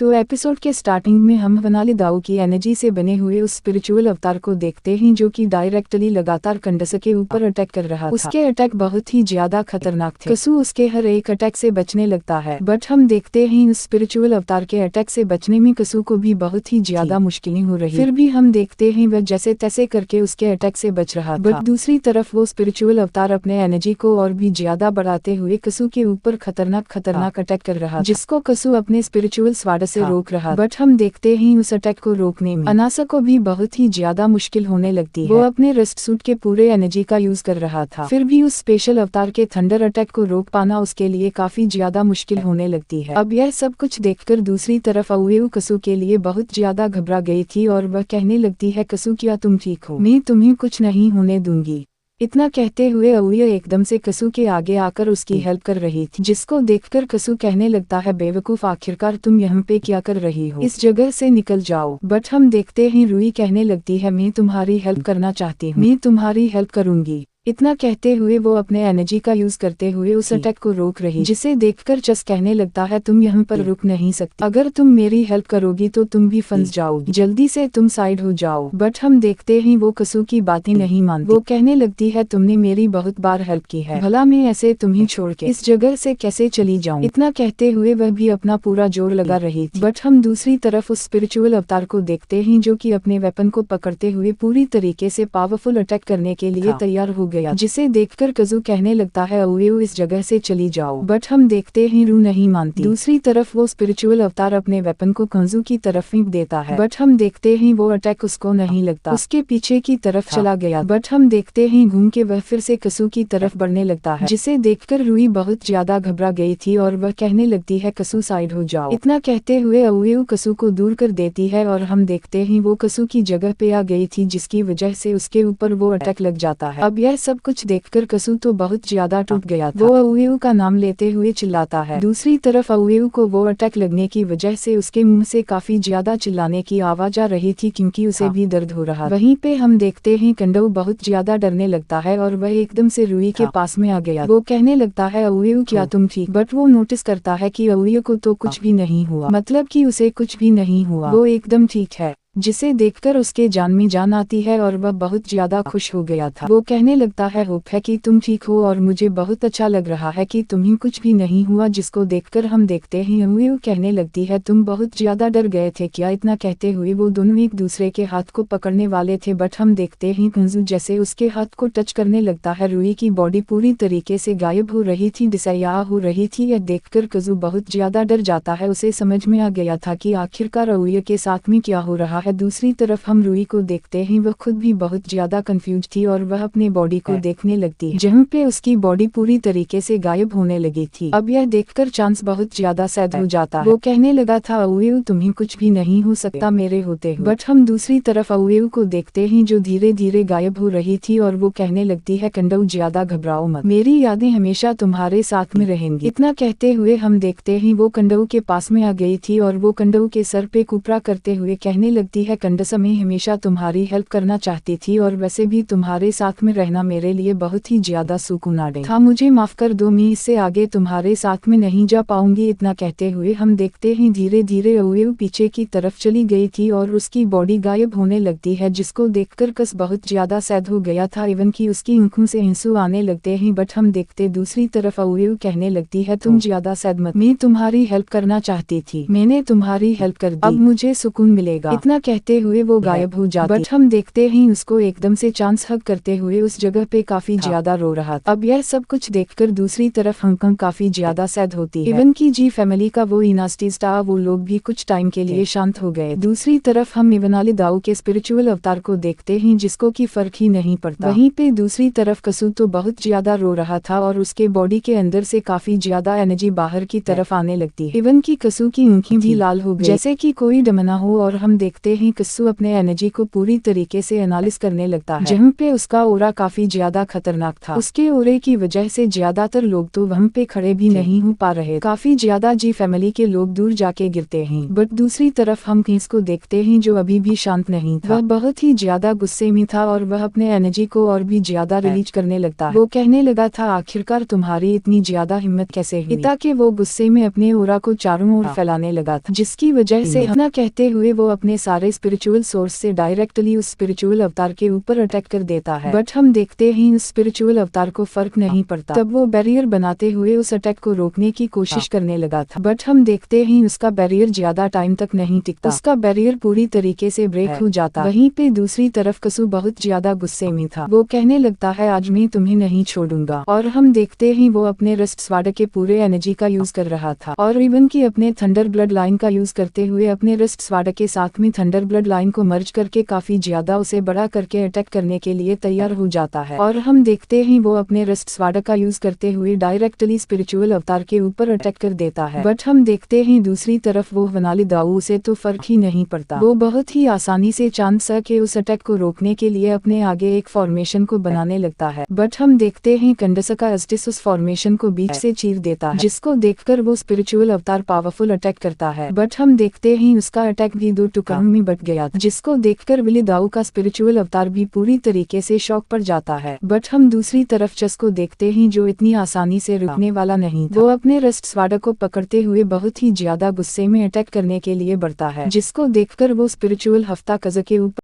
तो एपिसोड के स्टार्टिंग में हम वनाली दाऊ की एनर्जी से बने हुए उस स्पिरिचुअल अवतार को देखते हैं जो कि डायरेक्टली लगातार कंडस के ऊपर अटैक कर रहा था। उसके अटैक बहुत ही ज्यादा खतरनाक थे। कसू उसके हर एक अटैक से बचने लगता है, बट हम देखते हैं उस स्पिरिचुअल अवतार के अटैक से बचने में कसू को भी बहुत ही ज्यादा मुश्किलें हो रही। फिर भी हम देखते हैं वह जैसे तैसे करके उसके अटैक से बच रहा था। बट दूसरी तरफ वो स्पिरिचुअल अवतार अपने एनर्जी को और भी ज्यादा बढ़ाते हुए कसू के ऊपर खतरनाक अटैक कर रहा, जिसको कसू अपने स्पिरिचुअल स्वाड से रोक रहा। बट हम देखते हैं उस अटैक को रोकने में अनासा को भी बहुत ही ज्यादा मुश्किल होने लगती है। वो अपने रेस्ट सूट के पूरे एनर्जी का यूज कर रहा था, फिर भी उस स्पेशल अवतार के थंडर अटैक को रोक पाना उसके लिए काफी ज्यादा मुश्किल होने लगती है। अब यह सब कुछ देखकर दूसरी तरफ अउएउ कसू के लिए बहुत ज्यादा घबरा गई थी और वह कहने लगती है, कसू क्या तुम ठीक हो? मैं तुम्हें कुछ नहीं होने दूंगी। इतना कहते हुए अउएउ एकदम से कसू के आगे आकर उसकी हेल्प कर रही थी, जिसको देखकर कसू कहने लगता है, बेवकूफ आखिरकार तुम यहाँ पे क्या कर रही हो? इस जगह से निकल जाओ। बट हम देखते हैं रुई कहने लगती है, मैं तुम्हारी हेल्प करना चाहती हूँ, मैं तुम्हारी हेल्प करूंगी। इतना कहते हुए वो अपने एनर्जी का यूज करते हुए उस अटैक को रोक रही, जिसे देखकर चस कहने लगता है, तुम यहाँ पर रुक नहीं सकती, अगर तुम मेरी हेल्प करोगी तो तुम भी फंस जाओगी, जल्दी से तुम साइड हो जाओ। बट हम देखते हैं वो कसू की बातें नहीं मानती। वो कहने लगती है, तुमने मेरी बहुत बार हेल्प की है, भला मैं ऐसे तुम्हें छोड़ के इस जगह से कैसे चली जाऊँ? इतना कहते हुए वह भी अपना पूरा जोर लगा रही थी। बट हम दूसरी तरफ उस स्पिरिचुअल अवतार को देखते हैं जो कि अपने वेपन को पकड़ते हुए पूरी तरीके से पावरफुल अटैक करने के लिए तैयार हो गया, जिसे देखकर कजू कहने लगता है, अउएउ इस जगह से चली जाओ। बट हम देखते हैं रू नहीं मानती। दूसरी तरफ वो स्पिरिचुअल अवतार अपने वेपन को कजू की तरफ फेंक देता है, बट हम देखते हैं वो अटैक उसको नहीं लगता, उसके पीछे की तरफ चला गया। बट हम देखते हैं घूम के वह फिर से कसू की तरफ बढ़ने लगता है, जिसे देखकर रूई बहुत ज्यादा घबरा गई थी और वह कहने लगती है, कसू साइड हो जाओ। इतना कहते हुए अउएउ कसू को दूर कर देती है और हम देखते हैं वो कसू की जगह पे आ गई थी, जिसकी वजह से उसके ऊपर वो अटैक लग जाता है। अब यह सब कुछ देखकर कसू तो बहुत ज्यादा टूट गया था। वो अउएउ का नाम लेते हुए चिल्लाता है। दूसरी तरफ अउएउ को वो अटैक लगने की वजह से उसके मुंह से काफी ज्यादा चिल्लाने की आवाज आ रही थी, क्योंकि उसे भी दर्द हो रहा। वहीं पे हम देखते हैं कंडऊ बहुत ज्यादा डरने लगता है और वह एकदम से रूई के पास में आ गया। वो कहने लगता है, अउएउ क्या तुम ठीक? बट वो नोटिस करता है कि अउएउ को तो कुछ भी नहीं हुआ, मतलब कि उसे कुछ भी नहीं हुआ, वो एकदम ठीक है, जिसे देखकर उसके जान में जान आती है और वह बहुत ज्यादा खुश हो गया था। वो कहने लगता है, होप है कि तुम ठीक हो और मुझे बहुत अच्छा लग रहा है कि तुम्हें कुछ भी नहीं हुआ, जिसको देखकर हम देखते हैं अउएउ कहने लगती है, तुम बहुत ज्यादा डर गए थे क्या? इतना कहते हुए वो दोनों एक दूसरे के हाथ को पकड़ने वाले थे, बट हम देखते हैं कंजू जैसे उसके हाथ को टच करने लगता है। रूई की बॉडी पूरी तरीके से गायब हो रही थी, डिसया हो रही थी। यह देखकर कजू बहुत ज्यादा डर जाता है, उसे समझ में आ गया था कि आखिरकार अउएउ के साथ में क्या हो रहा है। दूसरी तरफ हम रूई को देखते हैं, वह खुद भी बहुत ज्यादा कंफ्यूज थी और वह अपने बॉडी को देखने लगती है, जहाँ पे उसकी बॉडी पूरी तरीके से गायब होने लगी थी। अब यह देखकर चांस बहुत ज्यादा सैड हो जाता है। वो कहने लगा था, अउएउ तुम्हें कुछ भी नहीं हो सकता मेरे होते हुए। बट हम दूसरी तरफ अउएउ को देखते हैं जो धीरे धीरे गायब हो रही थी और वो कहने लगती है, कंडऊ ज्यादा घबराओ मत, मेरी यादें हमेशा तुम्हारे साथ में रहेंगी। इतना कहते हुए हम देखते हैं वो कंडऊ के पास में आ गई थी और वो कंडऊ के सर पे कुपरा करते हुए कहने लगती है, कंडस मैं हमेशा तुम्हारी हेल्प करना चाहती थी और वैसे भी तुम्हारे साथ में रहना मेरे लिए बहुत ही ज्यादा सुकून था, मुझे माफ कर दो, मैं इससे आगे तुम्हारे साथ में नहीं जा पाऊंगी। इतना कहते हुए हम देखते हैं धीरे धीरे अउएउ पीछे की तरफ चली गई थी और उसकी बॉडी गायब होने लगती है, जिसको देखकर कस बहुत ज्यादा सैड हो गया था, इवन की उसकी आंखों से आंसू आने लगते हैं। बट हम देखते दूसरी तरफ अउएउ कहने लगती है, तुम ज्यादा सैड मत, मैं तुम्हारी हेल्प करना चाहती थी, मैंने तुम्हारी हेल्प कर दी, अब मुझे सुकून मिलेगा। इतना कहते हुए वो गायब हो जाती। बट हम देखते हैं उसको एकदम से चांस हग करते हुए उस जगह पे काफी ज्यादा रो रहा था। अब यह सब कुछ देखकर दूसरी तरफ हांगकांग काफी ज्यादा सैड होती है, इवन की जी फैमिली का वो इनास्टी स्टार वो लोग भी कुछ टाइम के लिए शांत हो गए। दूसरी तरफ हम वनाली दाऊ के स्पिरिचुअल अवतार को देखते हैं, जिसको की फर्क ही नहीं पड़ता। वहीं पे दूसरी तरफ कसू तो बहुत ज्यादा रो रहा था और उसके बॉडी के अंदर से काफी ज्यादा एनर्जी बाहर की तरफ आने लगती है, इवन की कसू की आंखें भी लाल हो गई जैसे की कोई डमना हो। और हम देखते देखते ही कस्सू अपने एनर्जी को पूरी तरीके से एनालिस करने लगता है। जहाँ पे उसका ओरा काफी ज्यादा खतरनाक था। उसके ओरे की वजह से ज्यादातर लोग तो वहाँ पे खड़े भी नहीं हो पा रहे। काफी ज्यादा जी फैमिली के लोग दूर जाके गिरते हैं। बट दूसरी तरफ हम किस को देखते हैं जो अभी भी शांत नहीं था। वह बहुत ही ज्यादा गुस्से में था और वह अपने एनर्जी को और भी ज्यादा रिलीज करने लगता है। वो कहने लगा था, आखिरकार तुम्हारी इतनी ज्यादा हिम्मत कैसे हुई? इतना के वो गुस्से में अपने ओरा को चारों ओर फैलाने लगा था, जिसकी वजह से अपना कहते हुए वो अपने सारे स्पिरिचुअल सोर्स से डायरेक्टली उस स्पिरिचुअल अवतार के ऊपर अटैक कर देता है। बट हम देखते हैं उस स्पिरिचुअल अवतार को फर्क नहीं पड़ता। तब वो बैरियर बनाते हुए उस अटैक को रोकने की कोशिश करने लगा था। बट हम देखते हैं उसका बैरियर ज्यादा टाइम तक नहीं टिकता। उसका बैरियर पूरी तरीके से ब्रेक हो जाता। वहीं पे दूसरी तरफ कस्सू बहुत ज्यादा गुस्से में था। वो कहने लगता है, आज मैं तुम्हें नहीं छोड़ूंगा। और हम देखते हैं वो अपने रस्ट स्वाड के पूरे एनर्जी का यूज कर रहा था और इवन की अपने थंडर ब्लड लाइन का यूज करते हुए अपने रस्ट स्वाड के साथ में थंडर ब्लड लाइन को मर्ज करके काफी ज्यादा उसे बड़ा करके अटैक करने के लिए तैयार हो जाता है। और हम देखते हैं वो अपने रस्ट स्वाड का यूज करते हुए डायरेक्टली स्पिरिचुअल अवतार के ऊपर अटैक कर देता है। बट हम देखते हैं दूसरी तरफ वो वनाली दाऊ उसे तो फर्क ही नहीं पड़ता। वो बहुत ही आसानी से चांद सा के उस अटैक को रोकने के लिए अपने आगे एक फॉर्मेशन को बनाने लगता है। बट हम देखते हैं कंडसका एस्टिस उस फॉर्मेशन को बीच से चीर देता है, जिसको देखकर वो स्पिरिचुअल अवतार पावरफुल अटैक करता है। बट हम देखते हैं उसका अटैक भी 2 टुकड़ों में बट गया, जिसको देखकर विली दाऊ का स्पिरिचुअल अवतार भी पूरी तरीके से शॉक पर जाता है। बट हम दूसरी तरफ चस को देखते हैं जो इतनी आसानी से रुकने वाला नहीं था। वो अपने रस्ट स्वाड को पकड़ते हुए बहुत ही ज्यादा गुस्से में अटैक करने के लिए बढ़ता है, जिसको देखकर वो स्पिरिचुअल हफ्ता कज़ के ऊपर